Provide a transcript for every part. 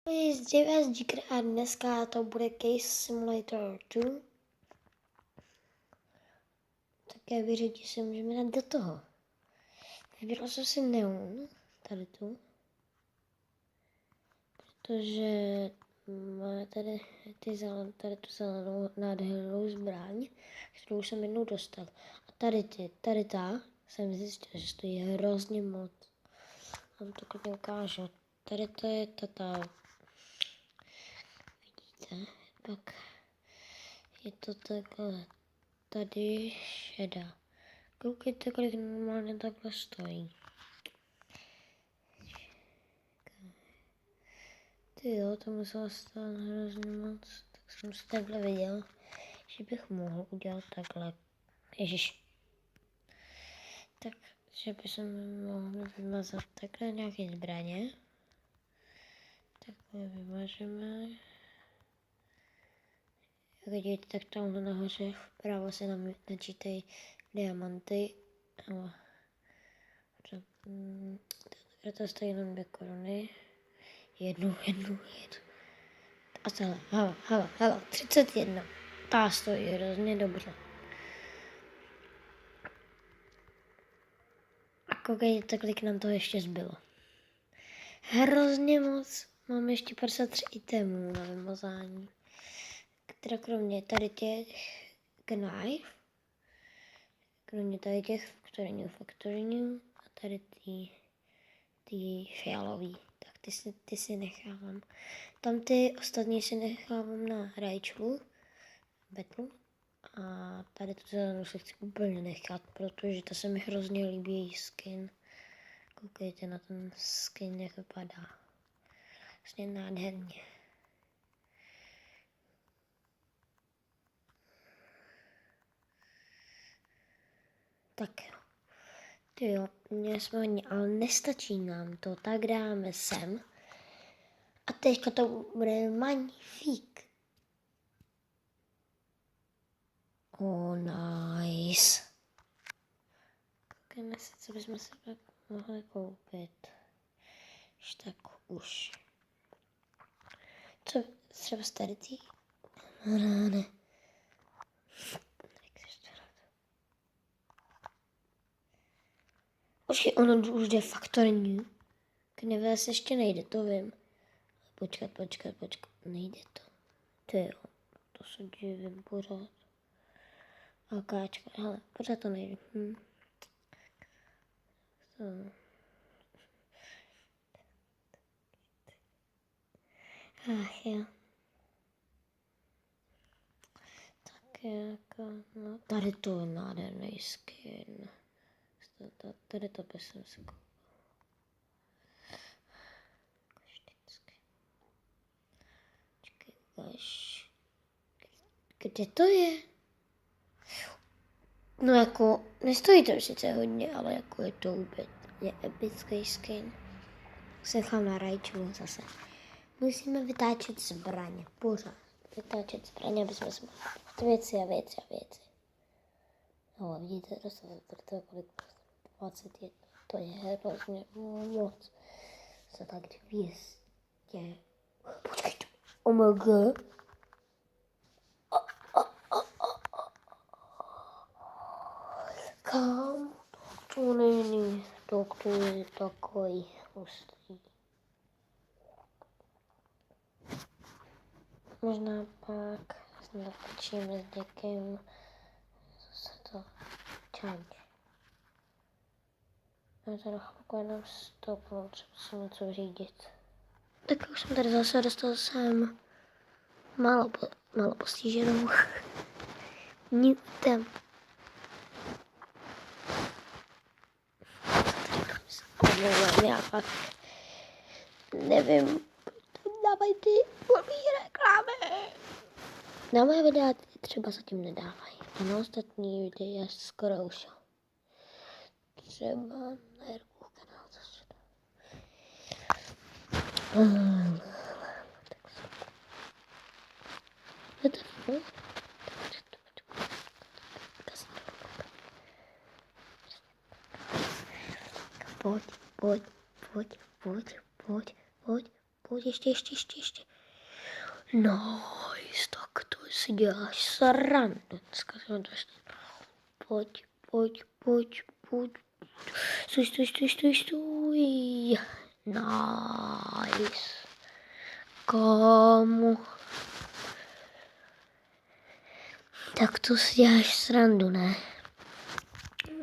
Zdravím vás, Jigger, a dneska to bude Case Simulator 2. Také vyřadit se můžeme dát do toho. Vybral jsem si neon, tady tu. Protože máme tady tu zelenou nádhernou zbraň, kterou jsem jednou dostal. A tady ta jsem zjistil, že stojí hrozně moc. Vám to klidně ukážu. Tady to je ta. Vidíte? Pak je to takhle. Tady šedá. Koukejte, kolik normálně takhle stojí. Ty jo, to muselo stát hrozně moc. Tak jsem si takhle viděl, že bych mohl udělat takhle. Ježiš. Takže bychom mohli vymazat takhle nějaké zbraně. Takhle vymažeme. Vidíte, tak tamhle nahoře vpravo se nám načítají diamanty. To stojí jenom 2 koruny. Jednu. A celé, hele, 31. Ta stojí hrozně dobře. A koukejte, kolik nám toho ještě zbylo. Hrozně moc. Mám ještě 53 itemů na vymazání. Teda kromě tady těch knife, kromě tady těch faktoriniu a tady ty fialový. Tak ty si nechávám. Tam ty ostatní si nechávám na Rachelu, Betlu. A tady tu zelenou se chci úplně nechat, protože to se mi hrozně líbí její skin. Koukejte na ten skin, jak vypadá. Vlastně nádherně. Tak jo. Ty jo, měli jsme hodně, ale nestačí nám to, tak dáme sem. A teďka to bude magnifik. Oh, nice. Koukejme si, co bychom si pak mohli koupit. Už tak už. Co třeba tady ty? Ne. Počkej, ono už jde faktorní. Knivés ještě nejde, to vím. Počkat, nejde to. Ty jo, to se divím pořád. Akáčka, hele, pořád to nejde. Ach jo. Tak jako, no, tady to je nádherný skin. Tady to by jsem si koupil. Vždycky. Počkej, ukáž. Kde to je? No jako, nestojí to sice hodně, ale jako je to úplně epický skin. Se nechám na Rachelu zase. Musíme vytáčet zbraně, pořád. Vytáčet zbraně, aby jsme se mohli věci. No, vidíte, to je kolik? 21. To je hrozně moc. Se tak 200. Počkejte. OMG. Kam? To není. To je takový hustý. Možná pak natočíme s někým zase to challenge. Já tady chvilku jenom stopnu, třeba si něco řídit. Tak už jsem tady zase dostal sem málo postiženou. Newton. Já fakt nevím, dávají ty blbý reklamy. Na moje videa třeba zatím nedávají. A na ostatní videa skoro už. Třeba na Jirkův kanál zase. Pojď. ještě. Nice, tak to si děláš srandu. Dneska jsem to ještě... Pojď. Stůj. Nice. Komu? Tak to si děláš srandu, ne?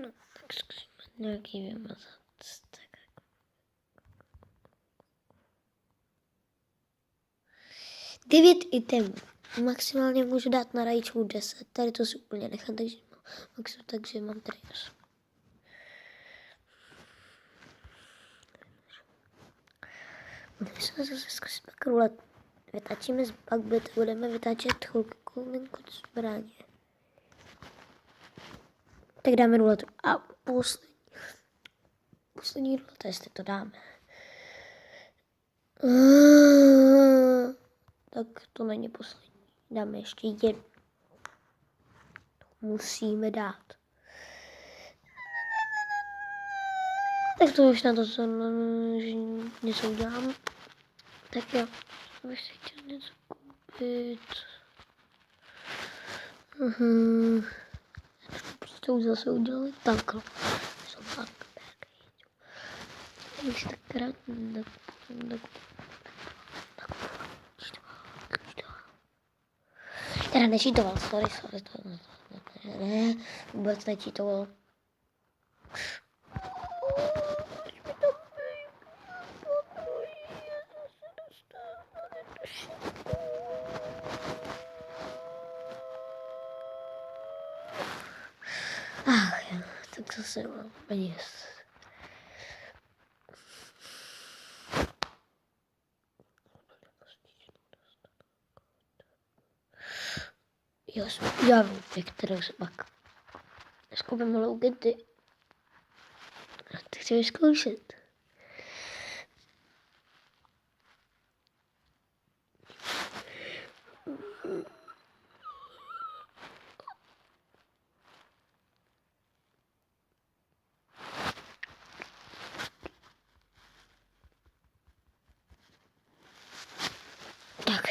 No, tak zkusíme nějaký vymazat. 9 itemů. Maximálně můžu dát na rajčku 10. Tady to si úplně nechám, takže mám tady 8. Budeme se zase zkusit pak rulet. Vytáčíme z backbit, budeme vytáčet chvilku zbraně. Tak dáme ruletu. A poslední ruleta, jestli to dáme. Tak to není poslední. Dáme ještě jednu. Musíme dát. Tak to už na to, že něco udělám. Tak jo, bych si chtěl něco koupit. Prostě už zase udělali takhle. Bych si tak rád teda nečítoval, sorry, ne, vůbec nečítoval. Ach jo, tak zase mám peněz. Já vím, kterou se pak zkoupím malou Getty. Tak chci vyzkoušet. Tak.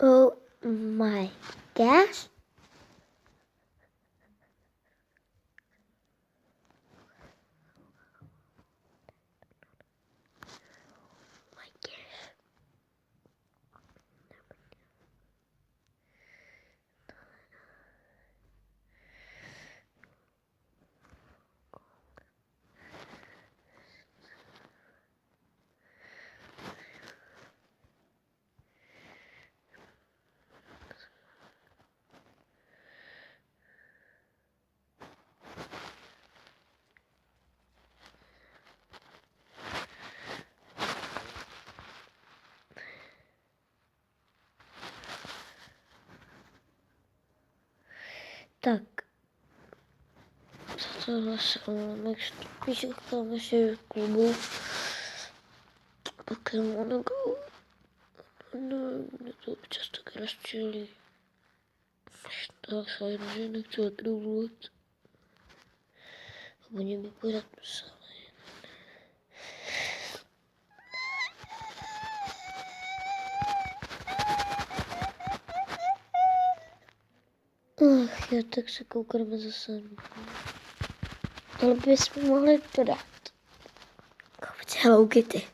Oh my gosh. Tak. Co to zase omlouvám, spíš chtěl ještě v klubu Pokémon Go. No, mě to občas tak rozčilí. Tak fajn, že nechci odrůvnout. Oni by pořád psali. Ach jo, tak se koukáme zase. Ale bychom mohli to dát. Koupit Hello Kitty.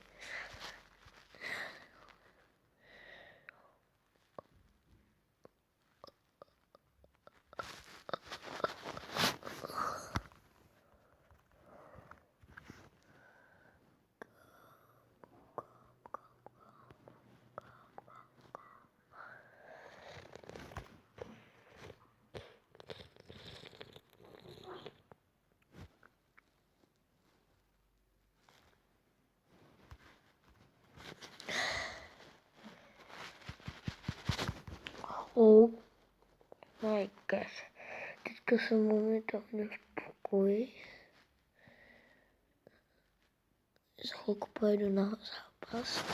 Oh my gosh. Teďka jsem momentálně v pokoji. Za chvilku pojedu na zápas.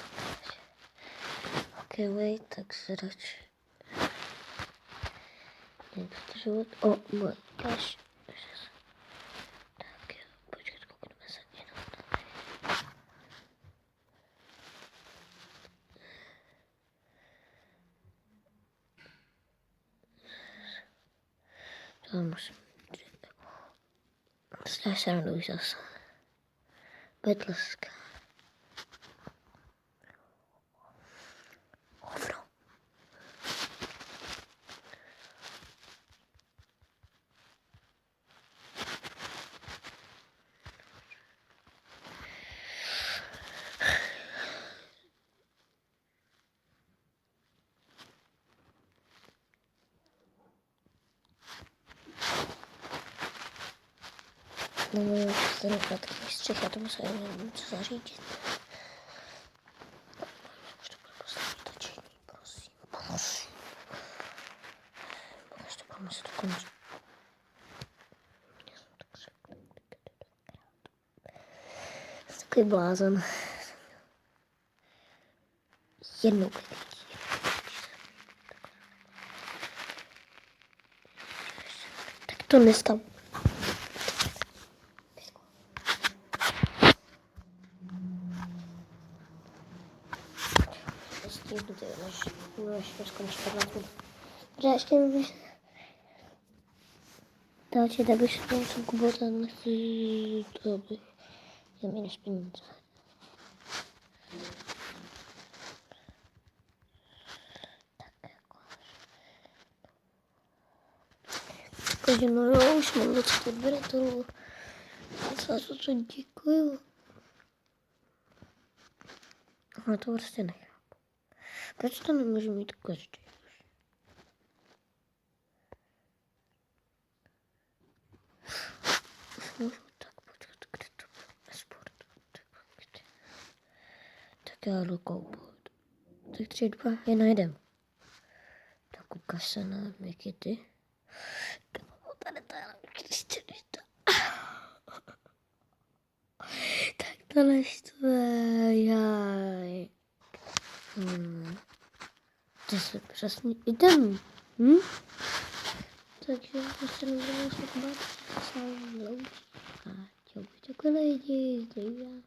Ok, wait, tak se radši. Život. Oh my gosh. Tak jo, počkat, koukneme se jenom tady. To musím. Slyšel jsem už zase. Betleska. Hovno. Nemůžu ten kladký střih, já to musím něco zařídit. Už to bude poslední točení, prosím. Prosím. Až to budeme se to končit. Jsem takový blázen. Jednou klidící. Tak to nestav. Stihnu ty, než skončí 15 minut. Protože ještě takže tak bych si musel kupovat a nechci to, abych měl minus peníze. Takže no jo, už mám 20 odběratelů. Za co děkuju. Ale to prostě nechápu. Proč to nemůže mít každý? Můžu tak počkat, kde to bude sport. Tak já jdu koupat. Tak 3, 2, 1, jedem. Tak ukaž se na Mikity. Tady to je Kristianita. Tak to neštve, jaj. To se přesně jdem. Takže prostě nebudeme se bát, se loučí. A čau, lidi, zdravím.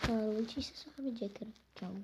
A loučí se s vámi Jacker. Čau.